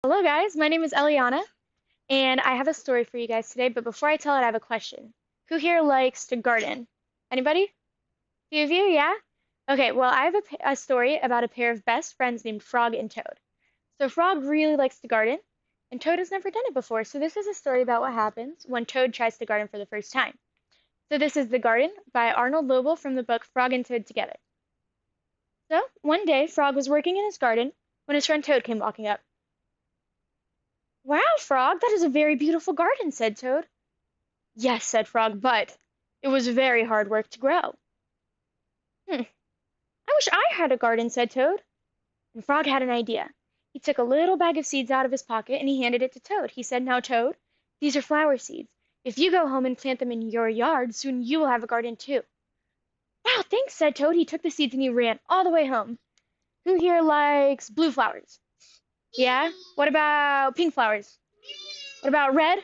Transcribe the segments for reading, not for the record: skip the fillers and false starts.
Hello, guys. My name is Eliana, and I have a story for you guys today. But before I tell it, I have a question. Who here likes to garden? Anybody? Few of you, yeah? Okay, well, I have a story about a pair of best friends named Frog and Toad. So, Frog really likes to garden, and Toad has never done it before. So, this is a story about what happens when Toad tries to garden for the first time. So, this is The Garden by Arnold Lobel from the book Frog and Toad Together. So, one day, Frog was working in his garden when his friend Toad came walking up. "Wow, Frog, that is a very beautiful garden," said Toad. "Yes," said Frog, "but it was very hard work to grow." "Hmm, I wish I had a garden," said Toad. And Frog had an idea. He took a little bag of seeds out of his pocket and he handed it to Toad. He said, "Now, Toad, these are flower seeds. If you go home and plant them in your yard, soon you will have a garden too." "Wow, thanks," said Toad. He took the seeds and he ran all the way home. Who here likes blue flowers? Yeah? What about pink flowers? What about red?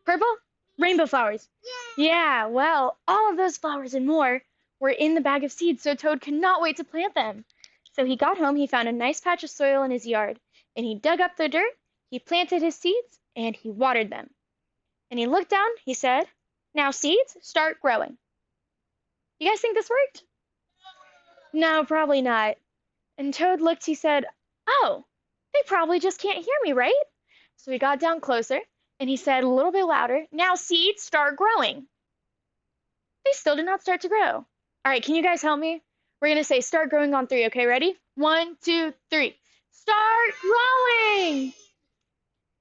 Purple? Rainbow flowers. Yeah, well, all of those flowers and more were in the bag of seeds, so Toad could not wait to plant them. So he got home, he found a nice patch of soil in his yard, and he dug up the dirt, he planted his seeds, and he watered them. And he looked down, he said, "Now, seeds, start growing." You guys think this worked? No, probably not. And Toad looked, he said, "Oh, they probably just can't hear me, right?" So he got down closer and he said a little bit louder, "Now, seeds, start growing." They still did not start to grow. All right, can you guys help me? We're going to say start growing on three, okay? Ready? 1, 2, 3. Start growing!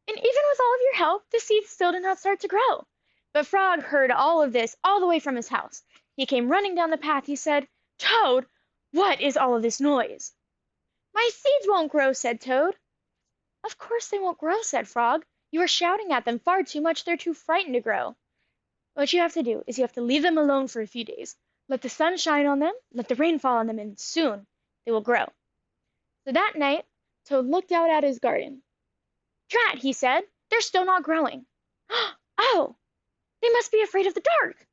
And even with all of your help, the seeds still did not start to grow. But Frog heard all of this all the way from his house. He came running down the path. He said, "Toad, what is all of this noise?" "My seeds won't grow," said Toad. "Of course they won't grow," said Frog. "You are shouting at them far too much. They're too frightened to grow. What you have to do is you have to leave them alone for a few days. Let the sun shine on them, let the rain fall on them, and soon they will grow." So that night, Toad looked out at his garden. "Drat," he said, "they're still not growing." "Oh, they must be afraid of the dark."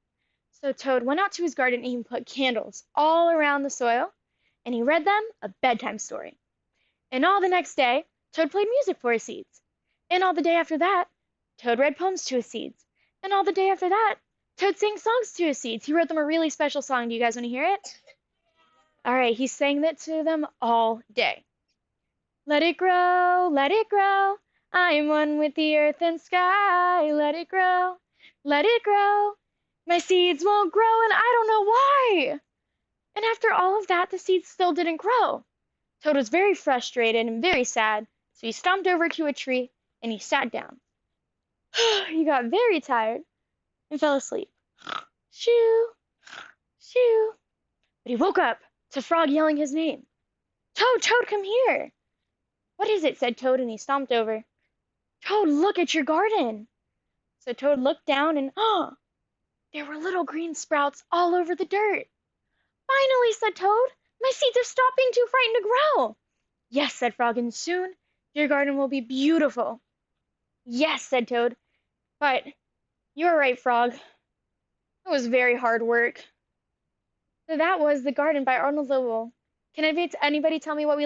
So Toad went out to his garden and he put candles all around the soil, and he read them a bedtime story. And all the next day, Toad played music for his seeds. And all the day after that, Toad read poems to his seeds. And all the day after that, Toad sang songs to his seeds. He wrote them a really special song. Do you guys want to hear it? All right, he sang that to them all day. "Let it grow, let it grow. I'm one with the earth and sky. Let it grow, let it grow. My seeds won't grow and I don't know why." And after all of that, the seeds still didn't grow. Toad was very frustrated and very sad, so he stomped over to a tree and he sat down. He got very tired and fell asleep. Shoo, shoo. But he woke up to Frog yelling his name. "Toad, Toad, come here." "What is it?" said Toad, and he stomped over. "Toad, look at your garden." So Toad looked down and, there were little green sprouts all over the dirt. "Finally," said Toad, "my seeds have stopped being too frightened to grow." "Yes," said Frog, "and soon your garden will be beautiful." "Yes," said Toad, "but you're right, Frog. It was very hard work." So that was The Garden by Arnold Lowell. Can anybody tell me what we